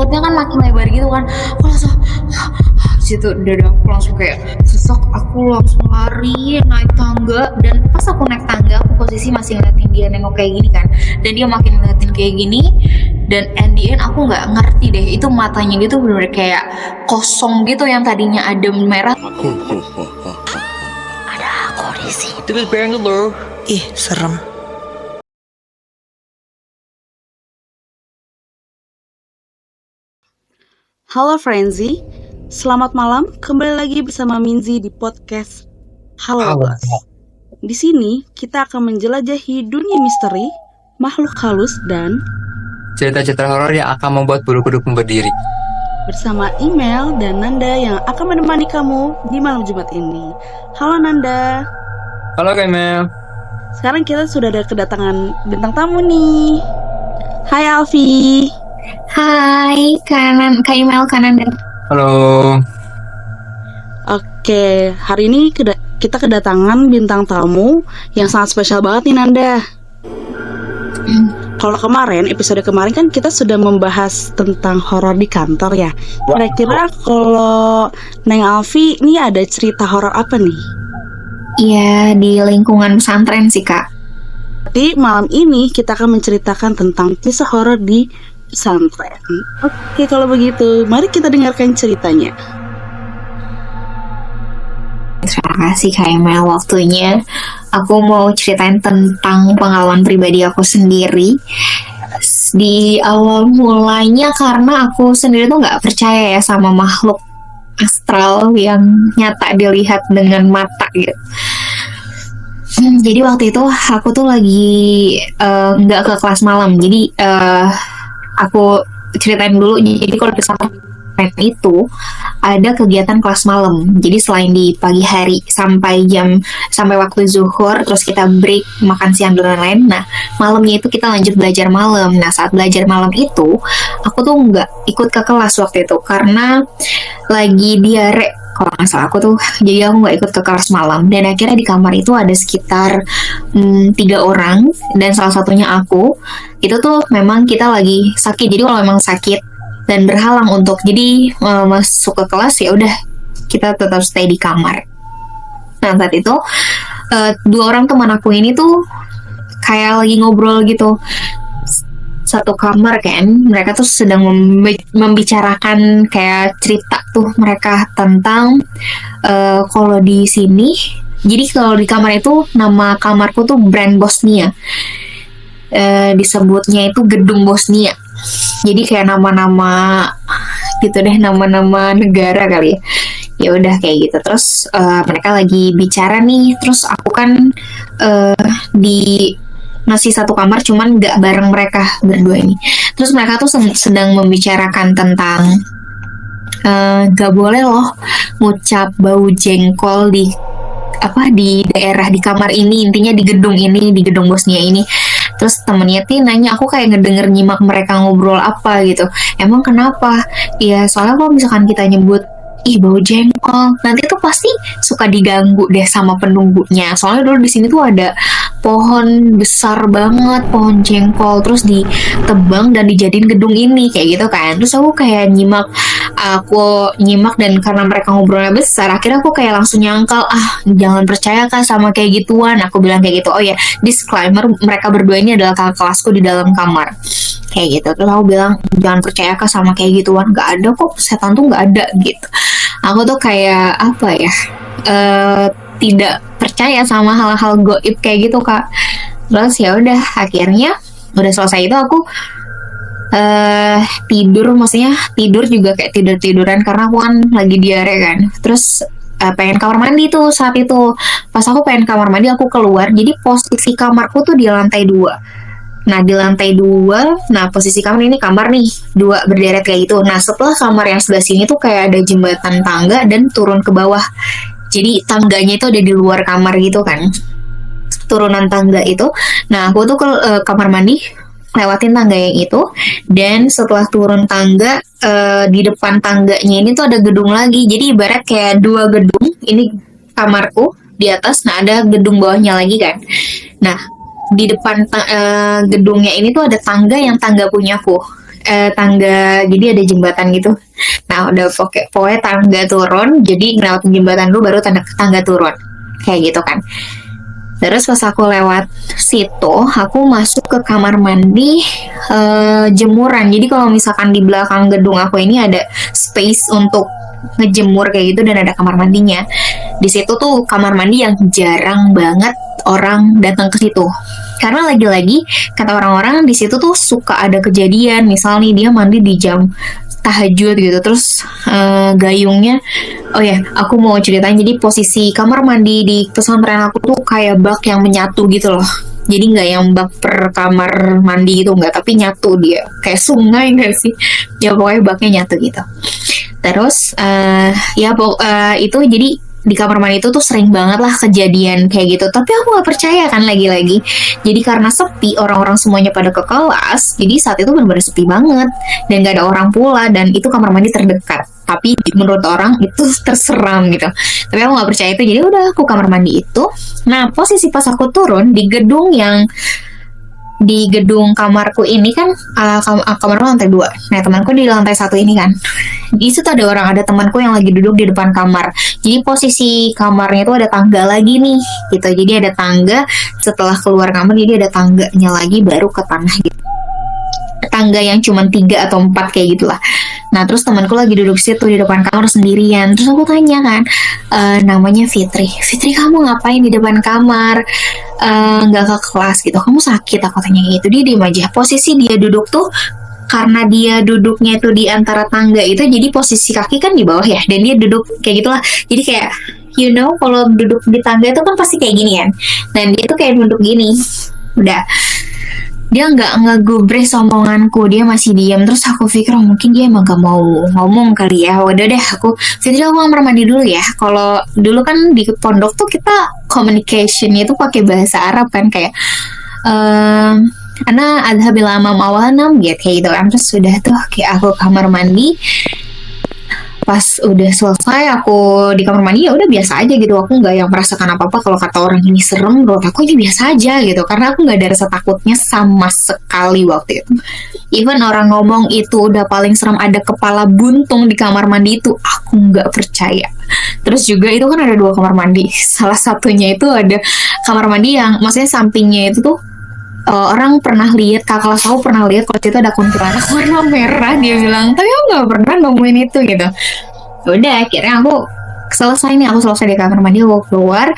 mulutnya kan makin lebar gitu kan. Aku langsung situ dada aku langsung kayak sesak, aku langsung lari naik tangga. Dan pas aku naik tangga, aku posisi masih ngeliatin dia nengok kayak gini kan, dan dia makin ngeliatin kayak gini. Dan at the end aku nggak ngerti deh, itu matanya gitu bener-bener kayak kosong gitu, yang tadinya adem merah. Ada aku di sini. Terus bareng lo. Ih, serem. Halo Frenzy, selamat malam. Kembali lagi bersama Minzy di podcast Halo Bos. Di sini kita akan menjelajahi dunia misteri, makhluk halus, dan Cerita-cerita horor yang akan membuat bulu kuduk berdiri. bersama Email dan Nanda yang akan menemani kamu di malam Jumat ini. Halo Nanda. Halo Kemel. Sekarang kita sudah ada kedatangan bintang tamu nih. Hai Alfi. Hai Kak Email, kanan dan Halo. Oke, hari ini kita kedatangan bintang tamu yang sangat spesial banget nih Nanda. Kalau episode kemarin kan kita sudah membahas tentang horor di kantor ya. Kira-kira kalau Neng Alfi ini ada cerita horor apa nih? iya di lingkungan pesantren sih Kak. Jadi malam ini kita akan menceritakan tentang kisah horor di pesantren. Oke, kalau begitu mari kita dengarkan ceritanya. Terima kasih Kak Email waktunya. Aku mau ceritain tentang pengalaman pribadi aku sendiri. Di awal mulanya karena aku sendiri tuh nggak percaya ya sama makhluk astral yang nyata dilihat dengan mata gitu. Jadi waktu itu aku tuh lagi nggak ke kelas malam. Jadi aku ceritain dulu. Jadi kalau di pesantren itu ada kegiatan kelas malam. Jadi selain di pagi hari sampai waktu zuhur, terus kita break makan siang dan lain-lain. Nah, malamnya itu kita lanjut belajar malam. Nah, saat belajar malam itu aku tuh nggak ikut ke kelas waktu itu karena lagi diare kalau nggak salah aku tuh. Jadi aku nggak ikut ke kelas malam, dan akhirnya di kamar itu ada sekitar 3 orang, dan salah satunya aku. Itu tuh memang kita lagi sakit. Jadi kalau memang sakit dan berhalang untuk jadi masuk ke kelas, ya udah kita tetap stay di kamar. Nah, saat itu 2 orang teman aku ini tuh kayak lagi ngobrol gitu satu kamar kan. Mereka tuh sedang membicarakan kayak cerita tuh mereka tentang kalau di sini. Jadi kalau di kamar itu, nama kamarku tuh Brand Bosnia. Disebutnya itu gedung Bosnia. Jadi kayak nama-nama gitu deh, nama-nama negara kali ya. Ya udah kayak gitu. Terus mereka lagi bicara nih. Terus aku kan di masih satu kamar, cuman nggak bareng mereka berdua ini. Terus mereka tuh sedang membicarakan tentang nggak boleh loh ngucap bau jengkol di daerah di kamar ini, intinya di gedung ini, di gedung Bosnia ini. Terus temennya nanya, aku kayak ngedenger nyimak mereka ngobrol apa gitu. Emang kenapa? Ya soalnya kalau misalkan kita nyebut ih bau jengkol, nanti tuh pasti suka diganggu deh sama penunggunya. Soalnya dulu di sini tuh ada pohon besar banget, pohon jengkol, terus ditebang dan dijadiin gedung ini kayak gitu kan. Terus aku kayak nyimak dan karena mereka ngobrolnya besar, akhirnya aku kayak langsung nyangkal, jangan percaya kan sama kayak gituan. Aku bilang kayak gitu. Oh ya, disclaimer, mereka berdua ini adalah kakak kelasku di dalam kamar kayak gitu. Terus aku bilang jangan percaya kan sama kayak gituan, nggak ada kok, setan tuh nggak ada gitu. Aku tuh kayak apa ya, tidak percaya sama hal-hal goib kayak gitu Kak. Terus ya udah, akhirnya udah selesai itu aku tidur, maksudnya tidur juga kayak tiduran karena aku kan lagi diare kan. Terus pengen kamar mandi tuh saat itu. Pas aku pengen kamar mandi, aku keluar. Jadi posisi kamarku tuh di lantai 2. Nah, di lantai 2, nah posisi kamar ini, kamar nih 2 berderet kayak gitu. Nah, setelah kamar yang sebelah sini tuh kayak ada jembatan tangga dan turun ke bawah. Jadi tangganya itu ada di luar kamar gitu kan, turunan tangga itu. Nah, aku tuh ke kamar mandi lewatin tangga yang itu, dan setelah turun tangga di depan tangganya ini tuh ada gedung lagi. Jadi ibarat kayak 2 gedung. Ini kamarku di atas, nah ada gedung bawahnya lagi kan. Nah, di depan gedungnya ini tuh ada tangga yang tangga punyaku. tangga, jadi ada jembatan gitu. Nah udah pokoknya tangga turun, jadi ngelewatin jembatan dulu baru tangga turun kayak gitu kan. Terus pas aku lewat situ, aku masuk ke kamar mandi jemuran. Jadi kalau misalkan di belakang gedung aku ini ada space untuk ngejemur kayak gitu dan ada kamar mandinya. Di situ tuh kamar mandi yang jarang banget orang datang ke situ. Karena lagi-lagi kata orang-orang di situ tuh suka ada kejadian, misal nih dia mandi di jam tahajud gitu, terus gayungnya, oh ya aku mau ceritain, jadi posisi kamar mandi di pesantren aku tuh kayak bak yang menyatu gitu loh. Jadi nggak yang bak per kamar mandi gitu, nggak, tapi nyatu dia kayak sungai nggak sih, ya pokoknya baknya nyatu gitu. Terus itu jadi di kamar mandi itu tuh sering banget lah kejadian kayak gitu. Tapi aku nggak percaya kan, lagi-lagi. Jadi karena sepi, orang-orang semuanya pada ke kelas, jadi saat itu benar-benar sepi banget dan gak ada orang pula, dan itu kamar mandi terdekat. Tapi menurut orang itu terseram gitu. Tapi aku nggak percaya itu, jadi udah aku kamar mandi itu. Nah posisi pas aku turun di gedung kamarku ini kan, kamarku lantai 2. Nah temanku di lantai 1 ini kan. Di situ ada temanku yang lagi duduk di depan kamar. Jadi posisi kamarnya itu ada tangga lagi nih gitu. Jadi ada tangga setelah keluar kamar, jadi ada tangganya lagi baru ke tanah gitu. Tangga yang cuma 3 atau 4 kayak gitulah. Nah terus temanku lagi duduk situ di depan kamar sendirian. Terus aku tanya kan, namanya Fitri, kamu ngapain di depan kamar, nggak ke kelas gitu, kamu sakit? Aku tanya gitu. Dia diem aja. Posisi dia duduk tuh, karena dia duduknya itu di antara tangga itu, jadi posisi kaki kan di bawah ya, dan dia duduk kayak gitulah. Jadi kayak kalau duduk di tangga itu kan pasti kayak gini kan, dan dia tuh kayak duduk gini. Udah, dia nggak ngegubris omonganku, dia masih diam. Terus aku pikir mungkin dia emang gak mau ngomong kali ya. Udah deh, aku kamar mandi dulu ya. Kalau dulu kan di pondok tuh kita communication-nya itu pakai bahasa Arab kan, kayak ana adhabil amam awalanam gitu kayak gitu kan. Terus sudah tuh kayak aku kamar mandi. Pas udah selesai aku di kamar mandi, ya udah biasa aja gitu. Aku nggak yang merasakan apa-apa. Kalau kata orang ini serem, menurut aku ini biasa aja gitu. Karena aku nggak ada rasa takutnya sama sekali waktu itu. Even orang ngomong itu udah paling serem, ada kepala buntung di kamar mandi itu, aku nggak percaya. Terus juga itu kan ada 2 kamar mandi. Salah satunya itu ada kamar mandi yang maksudnya sampingnya itu tuh, orang pernah lihat, kakak kelas aku pernah lihat kalau itu ada kuntilanak warna merah, dia bilang, tapi aku nggak pernah nemuin itu gitu. Udah akhirnya aku selesai di kamar mandi, aku keluar.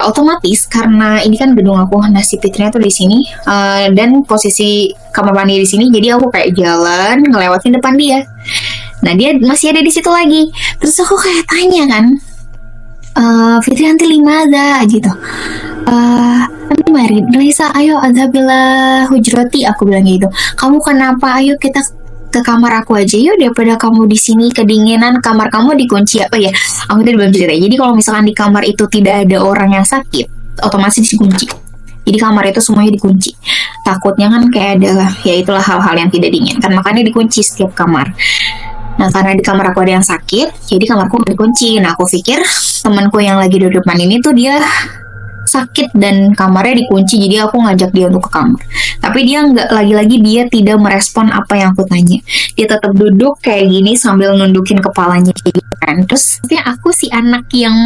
Otomatis karena ini kan gedung aku, nasi Fitrinya tuh di sini, dan posisi kamar mandi di sini, jadi aku kayak jalan ngelewatin depan dia. Nah dia masih ada di situ lagi. Terus aku kayak tanya kan, Fitri nanti limaza gitu, nanti mari Raisa, ayo adzabillah hujrati, aku bilang gitu. Kamu kenapa? Ayo kita ke kamar aku aja yuk, daripada kamu di sini kedinginan, kamar kamu dikunci apa ya. Aku tadi belum cerita. Jadi kalau misalkan di kamar itu tidak ada orang yang sakit, otomatis dikunci. Jadi kamar itu semuanya dikunci. Takutnya kan kayak ada, ya itulah hal-hal yang tidak diinginkan, makanya dikunci setiap kamar. Nah karena di kamar aku ada yang sakit, jadi kamarku dikunci. Nah aku pikir temanku yang lagi duduk depan ini tuh dia sakit dan kamarnya dikunci, jadi aku ngajak dia untuk ke kamar. Tapi dia nggak, lagi-lagi dia tidak merespon apa yang aku tanya. Dia tetap duduk kayak gini sambil nundukin kepalanya kayak gitu kan. Terus aku si anak yang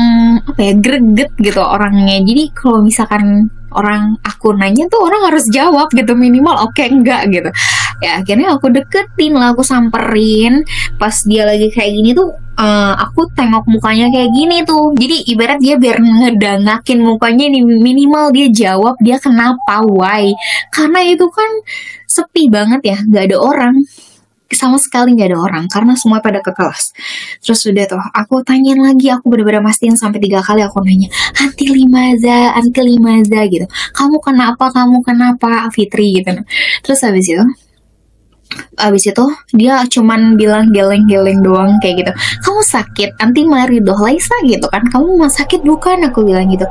greget gitu orangnya. Jadi kalau misalkan orang aku nanya tuh orang harus jawab gitu, minimal oke, enggak gitu. Ya akhirnya aku deketin lah, aku samperin. Pas dia lagi kayak gini tuh, aku tengok mukanya kayak gini tuh. Jadi ibarat dia biar ngedangakin mukanya nih, minimal dia jawab dia kenapa, why. Karena itu kan sepi banget ya, gak ada orang. Sama sekali gak ada orang, karena semua pada ke kelas. Terus udah tuh, aku tanyain lagi, aku bener-bener mastiin sampai 3 kali aku nanya, anti limaza gitu. Kamu kenapa, Fitri gitu. Terus Abis itu dia cuman bilang geleng-geleng doang kayak gitu, kamu sakit, anti maridoh Laisa gitu kan, kamu mah sakit bukan, aku bilang gitu.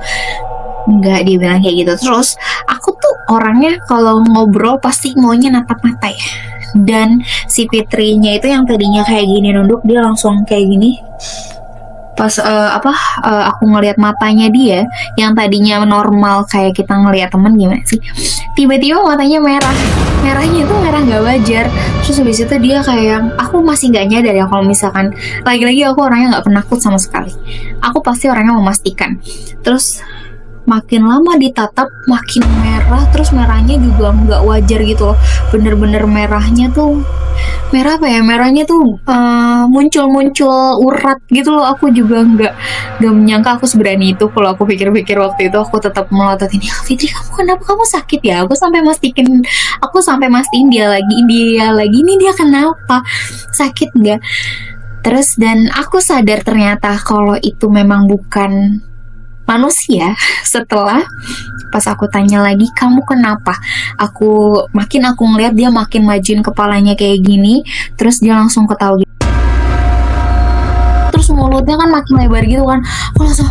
Enggak, dia bilang kayak gitu. Terus aku tuh orangnya kalau ngobrol pasti maunya natap mata ya. Dan si Fitrinya itu yang tadinya kayak gini nunduk, dia langsung kayak gini Pas aku ngelihat matanya dia yang tadinya normal kayak kita ngelihat temen gimana sih, tiba-tiba matanya merah. Merahnya itu merah nggak wajar. Terus habis itu dia kayak yang aku masih nggak nyadar ya kalau misalkan lagi-lagi aku orangnya nggak penakut sama sekali. Aku pasti orangnya memastikan. Terus makin lama ditatap makin merah, terus merahnya juga nggak wajar gitu loh, bener-bener merahnya tuh merah apa ya, merahnya tuh muncul-muncul urat gitu loh. Aku juga nggak menyangka aku seberani itu. Kalau aku pikir-pikir waktu itu aku tetap melototin, ya Fitri kamu kenapa, kamu sakit ya? Aku sampai mastiin dia lagi ini dia kenapa, sakit nggak? Terus dan aku sadar ternyata kalau itu memang bukan manusia setelah pas aku tanya lagi kamu kenapa, aku ngeliat dia makin majuin kepalanya kayak gini, terus dia langsung ketawa gitu, terus mulutnya kan makin lebar gitu kan. Aku langsung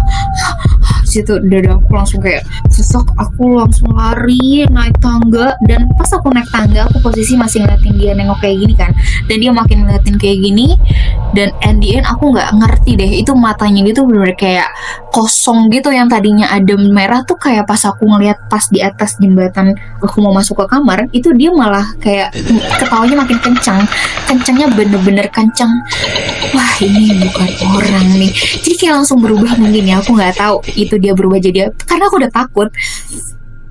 situ dada aku langsung kayak sesak, aku langsung lari naik tangga. Dan pas aku naik tangga aku posisi masih ngeliatin dia nengok kayak gini kan, dan dia makin ngeliatin kayak gini. Dan in the end aku nggak ngerti deh, itu matanya gitu bener kayak kosong gitu, yang tadinya adem merah tuh kayak pas aku ngeliat pas di atas jembatan aku mau masuk ke kamar itu dia malah kayak ketawanya makin kencangnya bener-bener kencang. Wah ini bukan orang nih, jadi kayak langsung berubah mungkin ya, aku nggak tahu itu dia berubah jadi karena aku udah takut,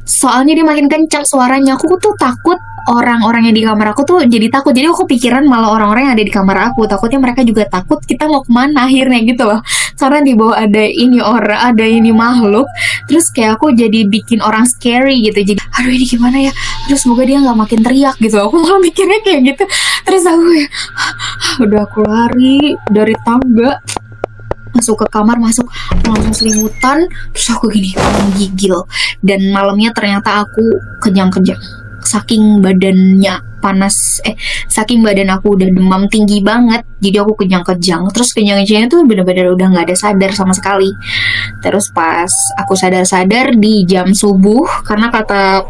soalnya dia makin kencang suaranya. Aku tuh takut orang-orang yang di kamar aku tuh jadi takut, jadi aku pikiran malah orang-orang yang ada di kamar aku takutnya mereka juga takut kita mau kemana akhirnya gitu loh, karena di bawah ada ini makhluk. Terus kayak aku jadi bikin orang scary gitu, jadi aduh ini gimana ya, terus semoga dia nggak makin teriak gitu, aku malah mikirnya kayak gitu. Terus aku ya udah aku lari dari tangga masuk ke kamar, aku langsung selimutan, terus aku gini menggigil. Dan malamnya ternyata aku kejang-kejang saking badannya panas, saking badan aku udah demam tinggi banget, jadi aku kejang-kejang. Terus kejang-kejangnya tuh bener-bener udah nggak ada sadar sama sekali. Terus pas aku sadar-sadar di jam subuh, karena kata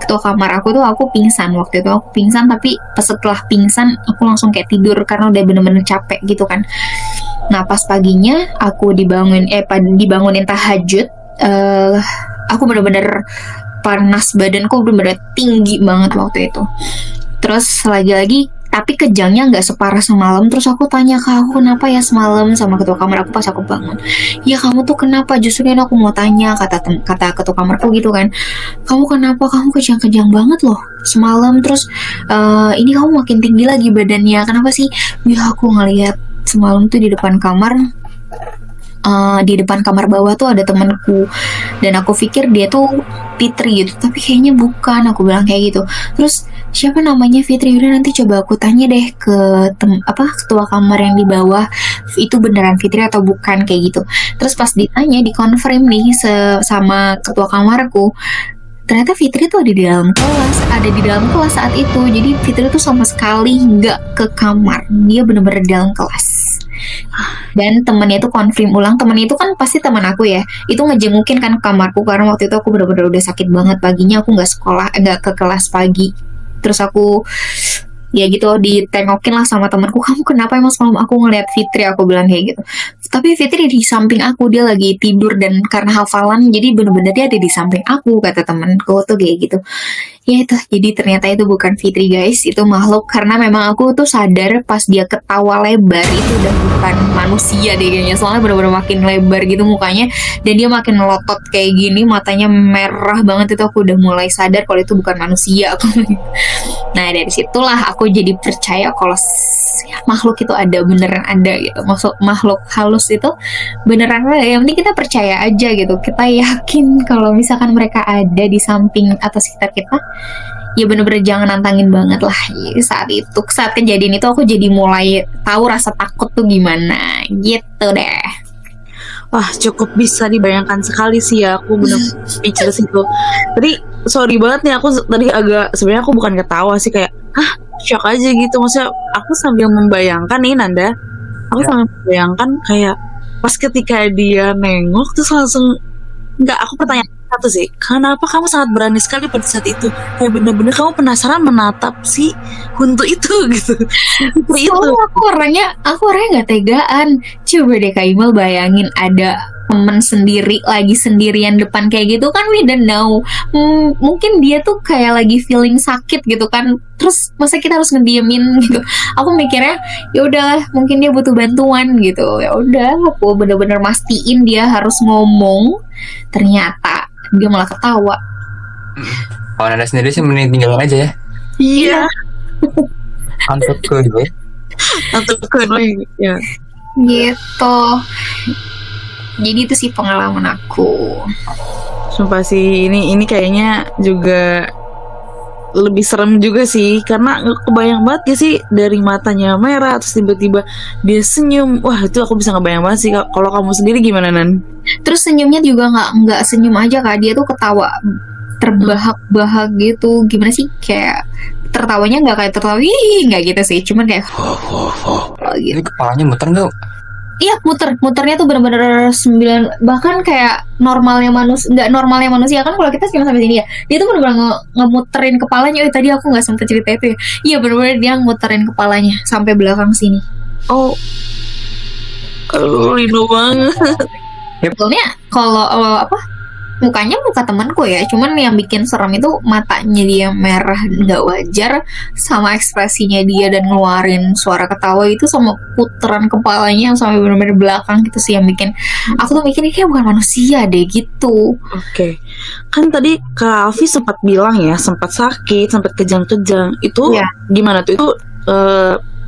ketua kamar aku tuh aku pingsan waktu itu, aku pingsan. Tapi pas setelah pingsan aku langsung kayak tidur karena udah bener-bener capek gitu kan. Nah pas paginya aku dibangunin tahajud, aku bener-bener panas, badanku bener-bener tinggi banget waktu itu. Terus lagi-lagi tapi kejangnya nggak separah semalam. Terus aku tanya ke aku kenapa ya semalam sama ketua kamar aku pas aku bangun. Ya kamu tuh kenapa, justru kan aku mau tanya, kata ketua kamarku gitu kan, kamu kenapa, kamu kejang-kejang banget loh semalam. Terus ini kamu makin tinggi lagi badannya, kenapa sih? Ya aku ngeliat semalam tuh di depan kamar bawah tuh ada temanku, dan aku pikir dia tuh Fitri gitu, tapi kayaknya bukan, aku bilang kayak gitu. Terus siapa namanya Fitri, udah nanti coba aku tanya deh ke ketua kamar yang di bawah, itu beneran Fitri atau bukan kayak gitu. Terus pas ditanya, dikonfirm nih sama ketua kamarku, ternyata Fitri tuh ada di dalam kelas saat itu. Jadi Fitri tuh sama sekali nggak ke kamar, dia bener-bener di dalam kelas. Dan temennya itu konfirm ulang, temennya itu kan pasti teman aku ya, itu ngejengukin kan ke kamarku karena waktu itu aku bener-bener udah sakit banget, paginya aku nggak ke kelas pagi. Terus aku ya gitu ditengokin lah sama temanku, kamu kenapa, emang semalam aku ngeliat Fitri, aku bilang kayak gitu. Tapi Fitri di samping aku, dia lagi tidur, dan karena hafalan jadi bener-bener dia ada di samping aku, kata temanku tuh kayak gitu. Ya itu, jadi ternyata itu bukan Fitri guys, itu makhluk. Karena memang aku tuh sadar pas dia ketawa lebar itu udah bukan manusia deh kayaknya, soalnya bener-bener makin lebar gitu mukanya, dan dia makin melotot kayak gini, matanya merah banget. Itu aku udah mulai sadar kalau itu bukan manusia. Nah dari situlah aku jadi percaya kalau makhluk itu ada, beneran ada gitu. Makhluk halus itu beneran ada, yang penting kita percaya aja gitu, kita yakin kalau misalkan mereka ada di samping atau sekitar kita, ya bener-bener jangan nantangin banget lah. Saat kejadian itu aku jadi mulai tahu rasa takut tuh gimana gitu deh. Wah, cukup bisa dibayangkan sekali sih ya, aku bener speechless itu. Tadi sorry banget nih, aku tadi agak, sebenarnya aku bukan ketawa sih, kayak shock aja gitu. Maksudnya aku sambil membayangkan nih Nanda, aku sambil membayangkan kayak pas ketika dia nengok terus langsung, nggak, aku pertanyaan satu sih, kenapa kamu sangat berani sekali pada saat itu? Kayak bener-bener kamu penasaran menatap si Huntu itu gitu. Putri itu. Soalnya aku orangnya nggak tegaan. Coba deh Kak Imal bayangin ada temen sendiri lagi sendirian depan kayak gitu kan, we don't know. Mungkin dia tuh kayak lagi feeling sakit gitu kan. Terus masa kita harus ngediemin gitu. Aku mikirnya ya udahlah, mungkin dia butuh bantuan gitu. Ya udah, aku bener-bener mastiin dia harus ngomong. Ternyata dia malah ketawa. Kalau Nanda sendiri sih mending tinggalin aja ya. Iya. Untuk ke gue. Atau ya. Gitu. Jadi itu sih pengalaman aku. Sumpah sih, ini kayaknya juga lebih serem juga sih, karena kebayang banget gak sih dari matanya merah terus tiba-tiba dia senyum. Wah, itu aku bisa ngebayang banget sih. Kalau kamu sendiri gimana, Nan? Terus senyumnya juga nggak senyum aja Kak, dia tuh ketawa terbahak-bahak gitu. Gimana sih, kayak tertawanya nggak kayak tertawa nggak gitu sih, cuman kayak Ini kepalanya muter nggak? iya, muternya tuh bener-bener 9, bahkan kayak normalnya manusia, nggak normalnya manusia kan kalau kita cuma sampai sini ya, dia tuh bener-bener ngemuterin kepalanya. Tadi aku nggak sempet cerita itu ya. Iya, bener-bener dia nguterin kepalanya sampai belakang sini. Oh, rindu banget. Sebetulnya kalau mukanya muka temanku ya, cuman yang bikin serem itu matanya dia merah nggak wajar, sama ekspresinya dia dan ngeluarin suara ketawa itu, sama puteran kepalanya sampai benar-benar belakang gitu sih yang bikin aku tuh mikir ini kayak bukan manusia deh gitu. Oke. Kan tadi Kak Alfi sempat bilang ya, sempat sakit, sempat kejang-kejang. Itu Iya. gimana tuh? Itu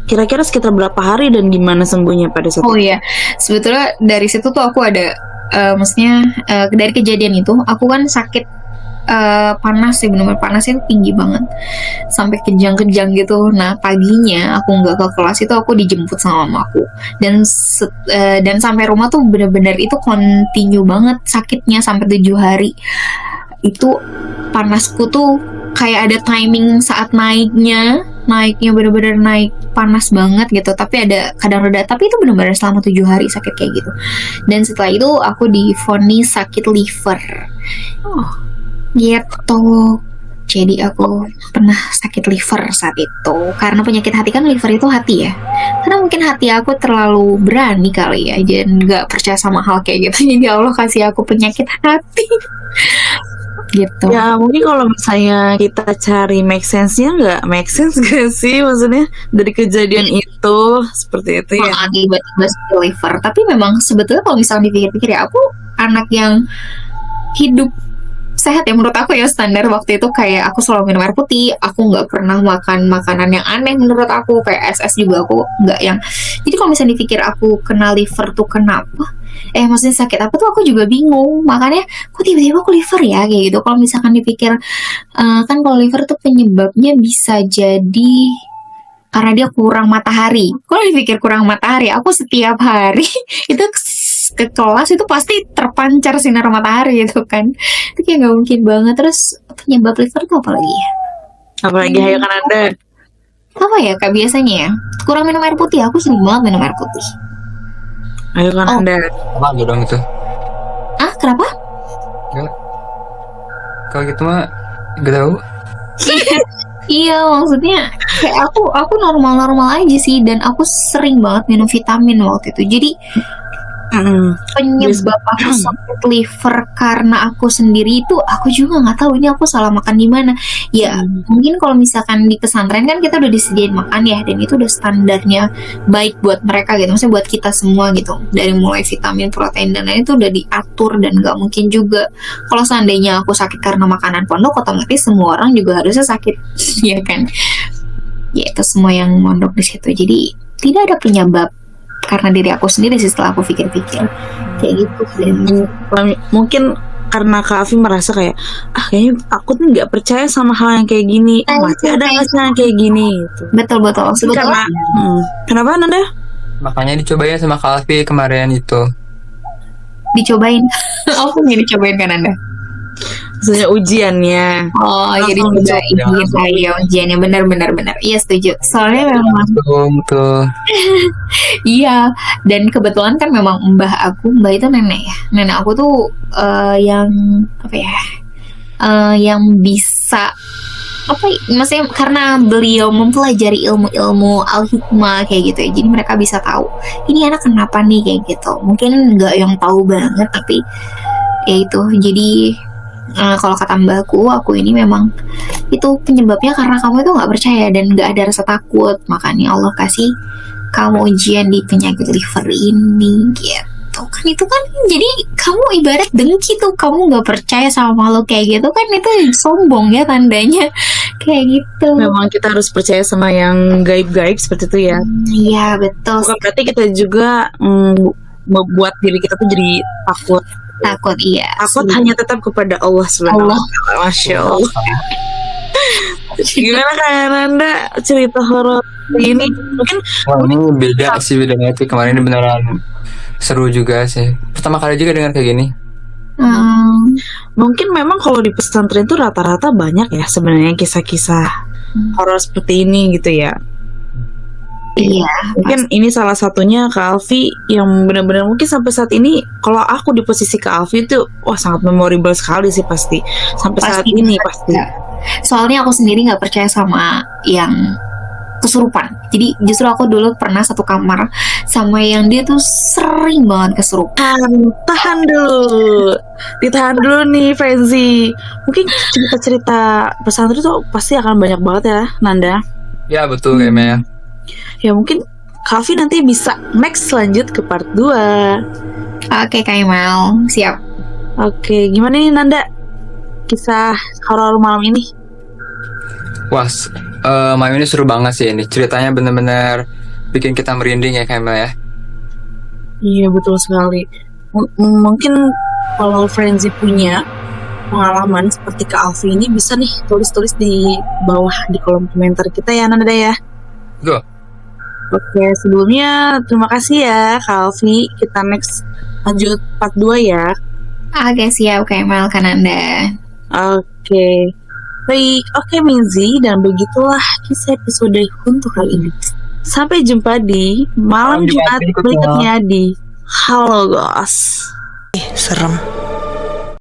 kira-kira sekitar berapa hari dan gimana sembuhnya pada saat Oh itu? iya, sebetulnya dari situ tuh aku ada maksudnya dari kejadian itu aku kan sakit panas sih, benar-benar panasnya tinggi banget sampai kejang-kejang gitu. Nah paginya aku nggak ke kelas itu aku dijemput sama mamaku, dan sampai rumah tuh benar-benar itu continue banget sakitnya sampai 7 hari. Itu panasku tuh kayak ada timing saat naiknya bener-bener naik panas banget gitu, tapi ada kadang reda, tapi itu bener-bener selama 7 hari sakit kayak gitu. Dan setelah itu aku divonis sakit liver gitu. Jadi aku pernah sakit liver saat itu karena penyakit hati, kan liver itu hati ya, karena mungkin hati aku terlalu berani kali ya, dan nggak percaya sama hal kayak gitu. Jadi Allah kasih aku penyakit hati gitu. Ya mungkin kalau misalnya kita cari make sense-nya, nggak make sense gak sih? Maksudnya dari kejadian itu seperti itu ya. Tiba-tiba sakit liver. Tapi memang sebetulnya kalau misalnya dipikir-pikir ya, aku anak yang hidup sehat ya menurut aku ya. Standar waktu itu kayak aku selalu minum air putih, aku nggak pernah makan makanan yang aneh menurut aku, kayak SS juga aku nggak yang. Jadi kalau misalnya dipikir aku kena liver tuh kenapa, maksudnya sakit apa tuh, aku juga bingung. Makanya kok tiba-tiba aku liver ya kayak gitu. Kalau misalkan dipikir kan kalau liver tuh penyebabnya bisa jadi karena dia kurang matahari. Kalau dipikir kurang matahari, aku setiap hari itu ke kelas itu pasti terpancar sinar matahari gitu kan. Itu kayak nggak mungkin banget. Terus penyebab liver tuh apa lagi ya? Apalagi hayo kan Anda. Apa ya Kak biasanya ya? Kurang minum air putih. Aku sering banget minum air putih. Ayo kan Anda. Apa aja dong itu? Kenapa? Enggak. Kalau gitu mah gak tahu. Iya, maksudnya kayak aku normal-normal aja sih, dan aku sering banget minum vitamin waktu itu. Jadi penyebab aku sakit liver karena aku sendiri itu aku juga nggak tahu, ini aku salah makan di mana ya. Mungkin kalau misalkan di pesantren kan kita udah disediain makan ya, dan itu udah standarnya baik buat mereka gitu, maksudnya buat kita semua gitu, dari mulai vitamin, protein dan lain itu udah diatur. Dan nggak mungkin juga kalau seandainya aku sakit karena makanan pondok, otomatis semua orang juga harusnya sakit ya kan. Ya itu semua yang mondok di situ. Jadi tidak ada penyebab karena diri aku sendiri sih, setelah aku pikir-pikir kayak gitu. Dan mungkin karena Kak Afi merasa kayak kayaknya aku tuh nggak percaya sama hal yang kayak gini. Masih ada nggak sih yang kayak gini gitu. Betul sebetulnya Kenapa Nanda? Makanya dicobain sama Kak Alfi kemarin itu. dicobain. Aku nggak dicobain kan Anda? Maksudnya ujiannya. Oh, jadi Langsung juga dicoba. ingin aja ujiannya benar. Iya setuju. Soalnya memang Betul. iya, dan kebetulan kan memang mbah itu nenek ya. Nenek aku tuh yang apa ya? Yang bisa apa maksudnya karena beliau mempelajari ilmu-ilmu al-hikmah kayak gitu ya, jadi mereka bisa tahu ini anak kenapa nih kayak gitu. Mungkin nggak yang tahu banget tapi ya itu. Jadi kalau kata mbakku, aku ini memang itu penyebabnya karena kamu itu nggak percaya dan nggak ada rasa takut, makanya Allah kasih kamu ujian di penyakit liver ini gitu kan. Itu kan jadi kamu ibarat dengki tuh, kamu nggak percaya sama makhluk kayak gitu kan, itu sombong ya tandanya kayak gitu. Memang kita harus percaya sama yang gaib-gaib seperti itu ya. Iya betul. Bukan berarti kita juga membuat diri kita tuh jadi Takut iya. takut hanya tetap kepada Allah Subhanahu wa Ta'ala. Masya Allah. Gimana Kak Nanda cerita horor ini? Mungkin Wah, ini beda sih bedanya itu. Kemarin ini beneran seru juga sih. Pertama kali juga dengar kayak gini. mungkin memang kalau di pesantren itu rata-rata banyak ya sebenarnya kisah-kisah horor seperti ini gitu ya. Iya. Mungkin ini salah satunya Kak Alfi yang benar-benar mungkin sampai saat ini kalau aku di posisi Kak Alfi itu wah sangat memorable sekali sih pasti sampai saat Pasti. ini pasti. Soalnya aku sendiri nggak percaya sama yang kesurupan. Jadi justru aku dulu pernah satu kamar sama yang dia tuh sering banget kesurupan. Tahan dulu, ditahan dulu nih Frenzy. Mungkin cerita-cerita pesantren itu pasti akan banyak banget ya Nanda. Ya betul kayaknya. Ya mungkin Kak Alfi nanti bisa next lanjut ke part 2. Oke Kak Imal, siap. Oke, gimana nih Nanda? Kisah horor malam ini? Wah, malam ini seru banget sih ini. Ceritanya bener-bener bikin kita merinding ya Kamel ya. Iya betul sekali. Mungkin kalau Frenzy punya pengalaman seperti Kak Alfi ini bisa nih tulis-tulis di bawah di kolom komentar kita ya Nanda ya. Go. Oke, sebelumnya terima kasih ya Kak Alfi. Kita next lanjut part 2 ya. Oke siap Kak Imal Kananda. Oke. Baik, oke Minzy, dan begitulah kisah episode untuk kali ini. Sampai jumpa di malam Malam Jumat Jumat berikutnya. berikutnya di Halo Guys. Serem.